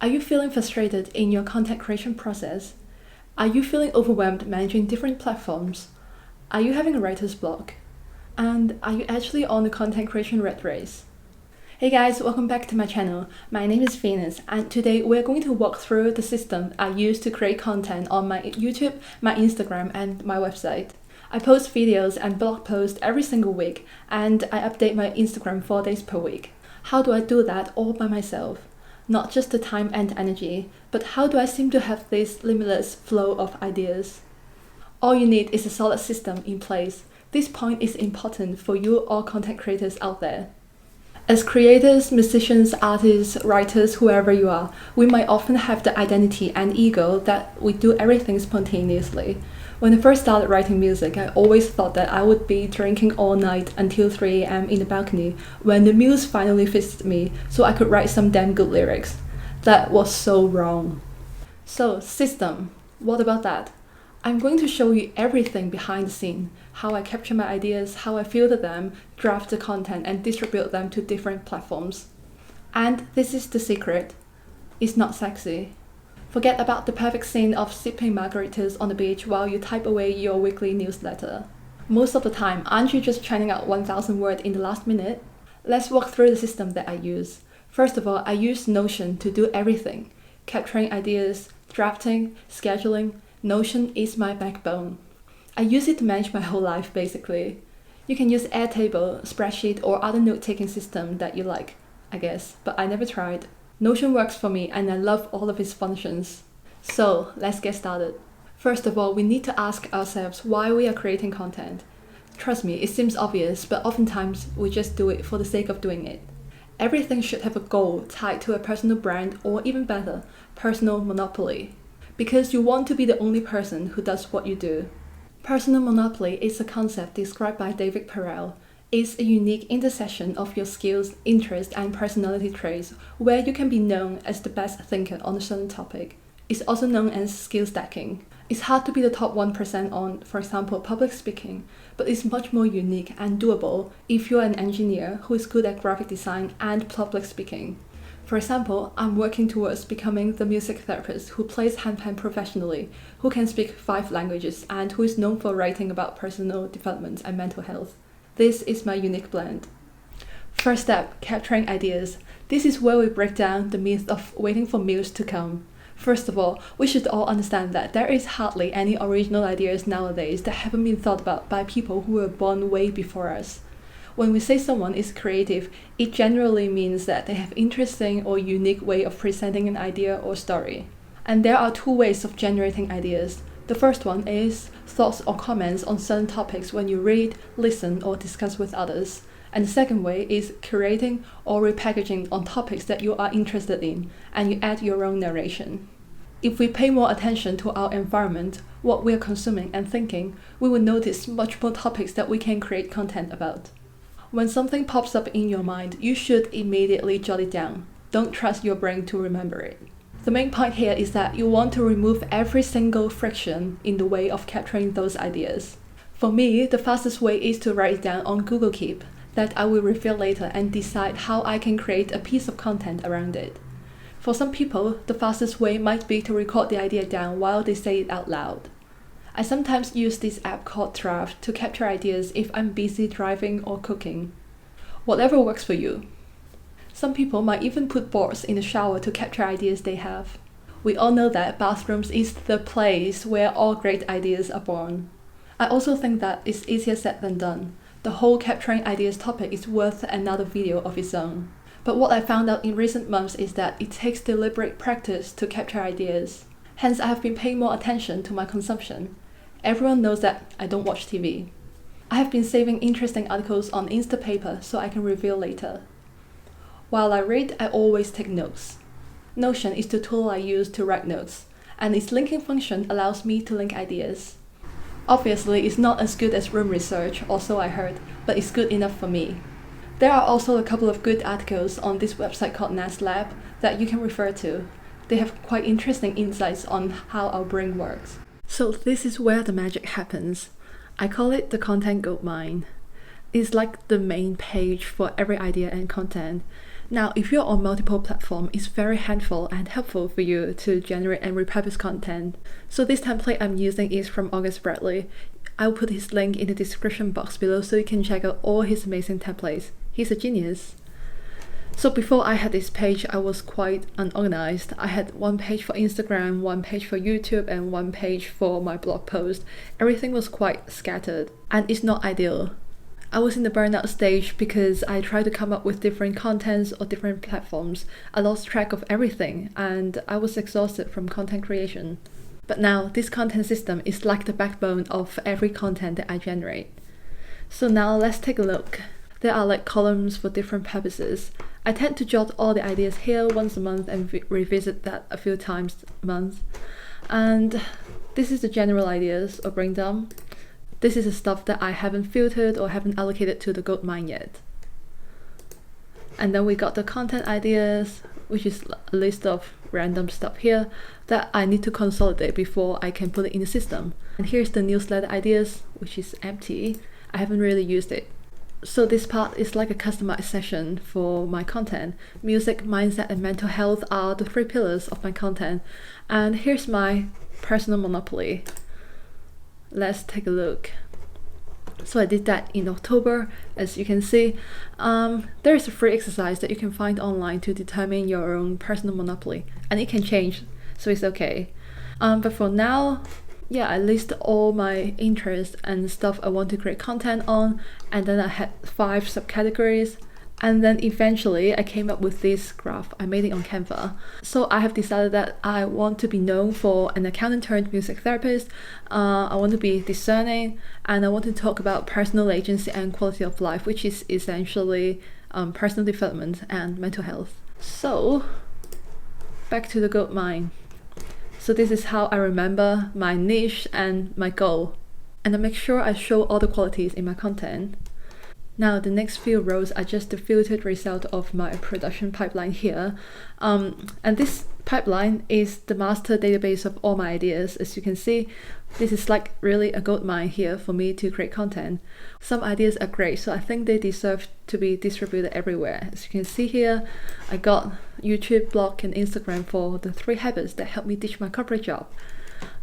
Are you feeling frustrated in your content creation process? Are you feeling overwhelmed managing different platforms? Are you having a writer's block? And are you actually on the content creation rat race? Hey guys, welcome back to my channel. My name is Venus, and today we're going to walk through the system I use to create content on my YouTube, my Instagram, and my website. I post videos and blog posts every single week, and I update my Instagram 4 days per week. How do I do that all by myself? Not just the time and energy, but how do I seem to have this limitless flow of ideas? All you need is a solid system in place. This point is important for you all content creators out there. As creators, musicians, artists, writers, whoever you are, we might often have the identity and ego that we do everything spontaneously. When I first started writing music, I always thought that I would be drinking all night until 3 AM in the balcony when the muse finally visited me so I could write some damn good lyrics. That was so wrong. So, system. What about that? I'm going to show you everything behind the scene, how I capture my ideas, how I filter them, draft the content, and distribute them to different platforms. And this is the secret. It's not sexy. Forget about the perfect scene of sipping margaritas on the beach while you type away your weekly newsletter. Most of the time, aren't you just churning out 1,000 words in the last minute? Let's walk through the system that I use. First of all, I use Notion to do everything. Capturing ideas, drafting, scheduling. Notion is my backbone. I use it to manage my whole life, basically. You can use Airtable, spreadsheet, or other note-taking system that you like, I guess, but I never tried. Notion works for me and I love all of its functions. So, let's get started. First of all, we need to ask ourselves why we are creating content. Trust me, it seems obvious, but oftentimes we just do it for the sake of doing it. Everything should have a goal tied to a personal brand or even better, personal monopoly. Because you want to be the only person who does what you do. Personal monopoly is a concept described by David Perel. It's a unique intersection of your skills, interests, and personality traits where you can be known as the best thinker on a certain topic. It's also known as skill stacking. It's hard to be the top 1% on, for example, public speaking, but it's much more unique and doable if you're an engineer who is good at graphic design and public speaking. For example, I'm working towards becoming the music therapist who plays handpan professionally, who can speak 5 languages, and who is known for writing about personal development and mental health. This is my unique blend. First step, capturing ideas. This is where we break down the myth of waiting for muse to come. First of all, we should all understand that there is hardly any original ideas nowadays that haven't been thought about by people who were born way before us. When we say someone is creative, it generally means that they have interesting or unique way of presenting an idea or story. And there are 2 ways of generating ideas. The first one is thoughts or comments on certain topics when you read, listen, or discuss with others. And the second way is creating or repackaging on topics that you are interested in, and you add your own narration. If we pay more attention to our environment, what we are consuming and thinking, we will notice much more topics that we can create content about. When something pops up in your mind, you should immediately jot it down. Don't trust your brain to remember it. The main point here is that you want to remove every single friction in the way of capturing those ideas. For me, the fastest way is to write it down on Google Keep that I will reveal later and decide how I can create a piece of content around it. For some people, the fastest way might be to record the idea down while they say it out loud. I sometimes use this app called Draft to capture ideas if I'm busy driving or cooking. Whatever works for you. Some people might even put boards in the shower to capture ideas they have. We all know that bathrooms is the place where all great ideas are born. I also think that it's easier said than done. The whole capturing ideas topic is worth another video of its own. But what I found out in recent months is that it takes deliberate practice to capture ideas. Hence, I have been paying more attention to my consumption. Everyone knows that I don't watch TV. I have been saving interesting articles on Instapaper so I can reveal later. While I read, I always take notes. Notion is the tool I use to write notes, and its linking function allows me to link ideas. Obviously, it's not as good as room research, or so I heard, but it's good enough for me. There are also a couple of good articles on this website called NASLab that you can refer to. They have quite interesting insights on how our brain works. So this is where the magic happens. I call it the content goldmine. It's like the main page for every idea and content. Now, if you're on multiple platforms, it's very handful and helpful for you to generate and repurpose content. So this template I'm using is from August Bradley. I'll put his link in the description box below so you can check out all his amazing templates. He's a genius. So before I had this page, I was quite unorganized. I had one page for Instagram, one page for YouTube, and one page for my blog post. Everything was quite scattered, and it's not ideal. I was in the burnout stage because I tried to come up with different contents or different platforms. I lost track of everything, and I was exhausted from content creation. But now, this content system is like the backbone of every content that I generate. So now let's take a look. There are like columns for different purposes. I tend to jot all the ideas here once a month and revisit that a few times a month. And this is the general ideas or braindump. This is the stuff that I haven't filtered or haven't allocated to the goldmine yet. And then we got the content ideas, which is a list of random stuff here that I need to consolidate before I can put it in the system. And here's the newsletter ideas, which is empty. I haven't really used it. So this part is like a customized session for my content. Music, mindset, and mental health are the 3 pillars of my content. And here's my personal monopoly. Let's take a look. So I did that in October. As you can see, there is a free exercise that you can find online to determine your own personal monopoly, and it can change, so it's okay. But for now, yeah, I list all my interests and stuff I want to create content on, and then I had 5 subcategories. And then eventually I came up with this graph. I made it on Canva. So I have decided that I want to be known for an accountant turned music therapist. I want to be discerning, and I want to talk about personal agency and quality of life, which is essentially personal development and mental health. So back to the goldmine. So this is how I remember my niche and my goal. And I make sure I show all the qualities in my content. Now the next few rows are just the filtered result of my production pipeline here. And this pipeline is the master database of all my ideas. As you can see, this is like really a goldmine here for me to create content. Some ideas are great, so I think they deserve to be distributed everywhere. As you can see here, I got YouTube, blog, and Instagram for the 3 habits that help me ditch my corporate job.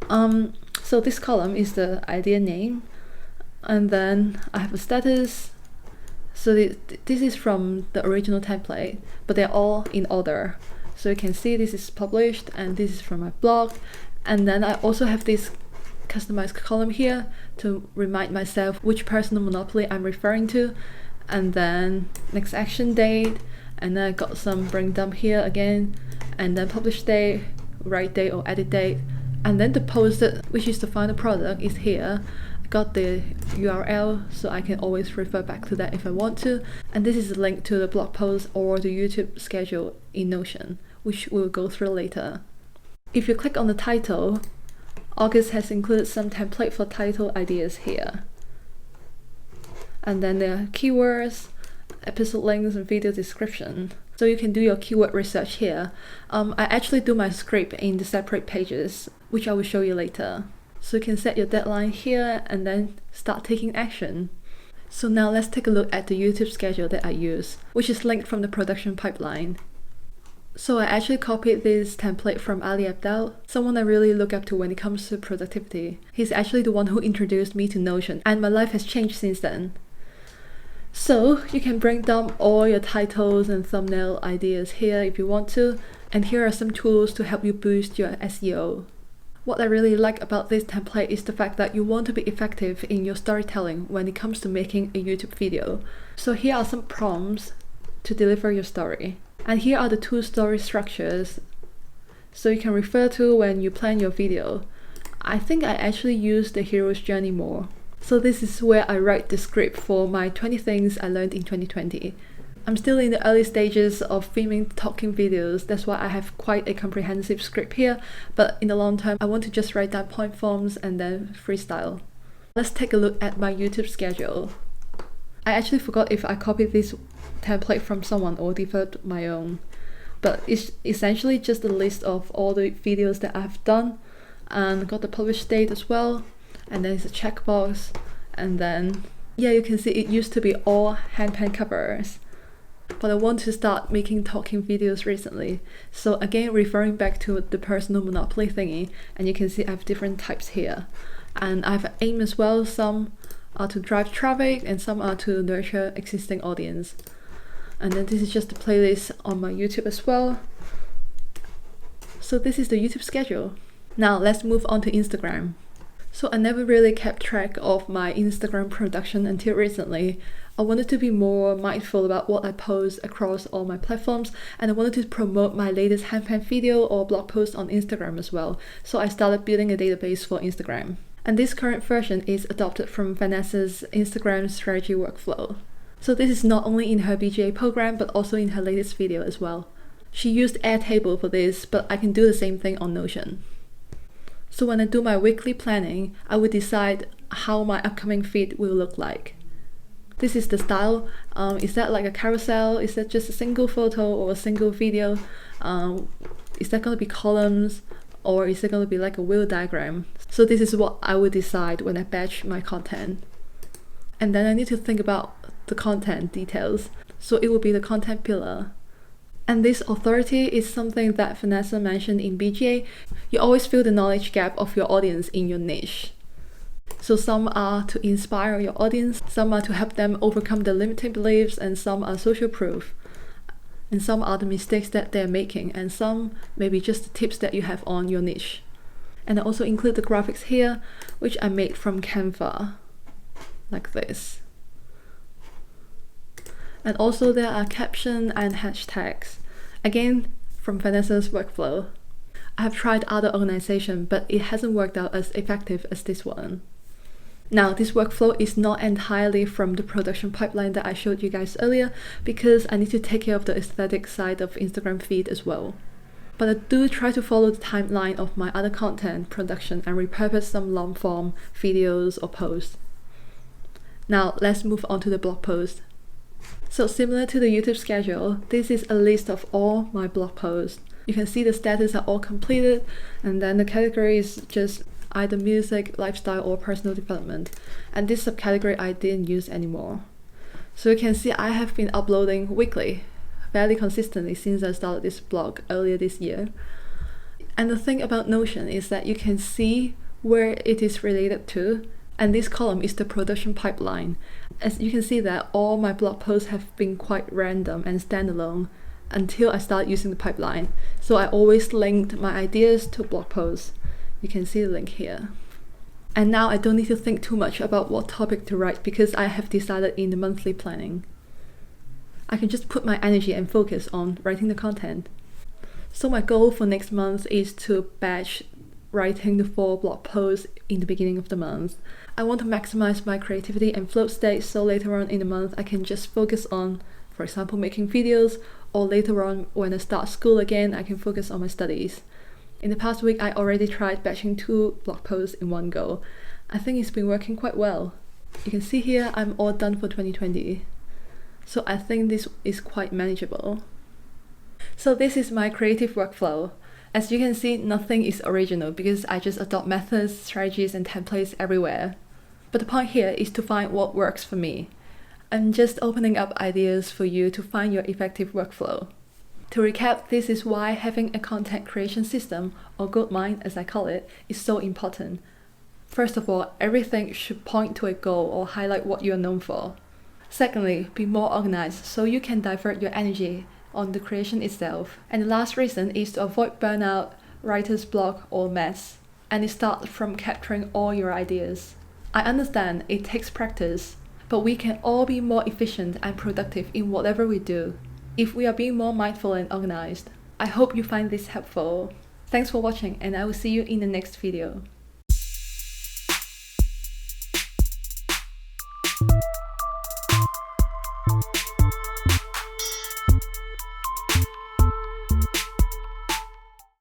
So this column is the idea name, and then I have a status. So this is from the original template, but they're all in order. So you can see this is published, and this is from my blog. And then I also have this customized column here to remind myself which personal monopoly I'm referring to. And then next action date, and then I got some braindump here again, and then publish date, write date or edit date. And then the posted, which is the final product, is here. Got the URL so I can always refer back to that if I want to, and this is a link to the blog post or the YouTube schedule in Notion, which we'll go through later. If you click on the title, August has included some template for title ideas here, and then there are keywords, episode links, and video description. So you can do your keyword research here. I actually do my script in the separate pages, which I will show you later. So you can set your deadline here and then start taking action. So now let's take a look at the YouTube schedule that I use, which is linked from the production pipeline. So I actually copied this template from Ali Abdal, someone I really look up to when it comes to productivity. He's actually the one who introduced me to Notion, and my life has changed since then. So you can braindump all your titles and thumbnail ideas here if you want to, and here are some tools to help you boost your SEO. What I really like about this template is the fact that you want to be effective in your storytelling when it comes to making a YouTube video. So here are some prompts to deliver your story. And here are the 2 story structures so you can refer to when you plan your video. I think I actually use the hero's journey more. So this is where I write the script for my 20 things I learned in 2020. I'm still in the early stages of filming talking videos, that's why I have quite a comprehensive script here, but in the long term I want to just write down point forms and then freestyle. Let's take a look at my YouTube schedule. I actually forgot if I copied this template from someone or developed my own, but it's essentially just a list of all the videos that I've done, and got the published date as well, and then it's a checkbox, and then yeah, you can see it used to be all hand pen covers. but I want to start making talking videos recently. So again, referring back to the personal monopoly thingy, and you can see I have different types here. And I have aim as well. Some are to drive traffic and some are to nurture existing audience. And then this is just the playlist on my YouTube as well. So this is the YouTube schedule. Now let's move on to Instagram. So I never really kept track of my Instagram production until recently. I wanted to be more mindful about what I post across all my platforms, and I wanted to promote my latest handpan video or blog post on Instagram as well. So I started building a database for Instagram. And this current version is adopted from Vanessa's Instagram strategy workflow. So this is not only in her BGA program, but also in her latest video as well. She used Airtable for this, but I can do the same thing on Notion. So when I do my weekly planning, I will decide how my upcoming feed will look like. This is the style. Is that like a carousel? Is that just a single photo or a single video? Is that going to be columns? Or is it going to be like a wheel diagram? So this is what I will decide when I batch my content. And then I need to think about the content details. So it will be the content pillar. And this authority is something that Vanessa mentioned in BGA. You always feel the knowledge gap of your audience in your niche. So some are to inspire your audience, some are to help them overcome their limiting beliefs, and some are social proof. And some are the mistakes that they're making, and some maybe just the tips that you have on your niche. And I also include the graphics here, which I made from Canva, like this. And also there are caption and hashtags, again from Vanessa's workflow. I have tried other organization, but it hasn't worked out as effective as this one. Now, this workflow is not entirely from the production pipeline that I showed you guys earlier, because I need to take care of the aesthetic side of Instagram feed as well. But I do try to follow the timeline of my other content production and repurpose some long form videos or posts. Now, let's move on to the blog post. So similar to the YouTube schedule, this is a list of all my blog posts. You can see the status are all completed, and then the category is just either music, lifestyle, or personal development. And this subcategory I didn't use anymore. So you can see I have been uploading weekly, fairly consistently since I started this blog earlier this year. And the thing about Notion is that you can see where it is related to, and this column is the production pipeline. As you can see that all my blog posts have been quite random and standalone until I started using the pipeline. So I always linked my ideas to blog posts. You can see the link here. And now I don't need to think too much about what topic to write because I have decided in the monthly planning. I can just put my energy and focus on writing the content. So my goal for next month is to batch writing the 4 blog posts in the beginning of the month. I want to maximize my creativity and flow state, so later on in the month I can just focus on, for example, making videos, or later on when I start school again, I can focus on my studies. In the past week, I already tried batching 2 blog posts in one go. I think it's been working quite well. You can see here I'm all done for 2020. So I think this is quite manageable. So this is my creative workflow. As you can see, nothing is original because I just adopt methods, strategies, and templates everywhere. But the point here is to find what works for me. I'm just opening up ideas for you to find your effective workflow. To recap, this is why having a content creation system, or goldmine as I call it, is so important. First of all, everything should point to a goal or highlight what you are known for. Secondly, be more organized so you can divert your energy on the creation itself. And the last reason is to avoid burnout, writer's block, or mess. And it starts from capturing all your ideas. I understand it takes practice, but we can all be more efficient and productive in whatever we do if we are being more mindful and organized. I hope you find this helpful. Thanks for watching, and I will see you in the next video.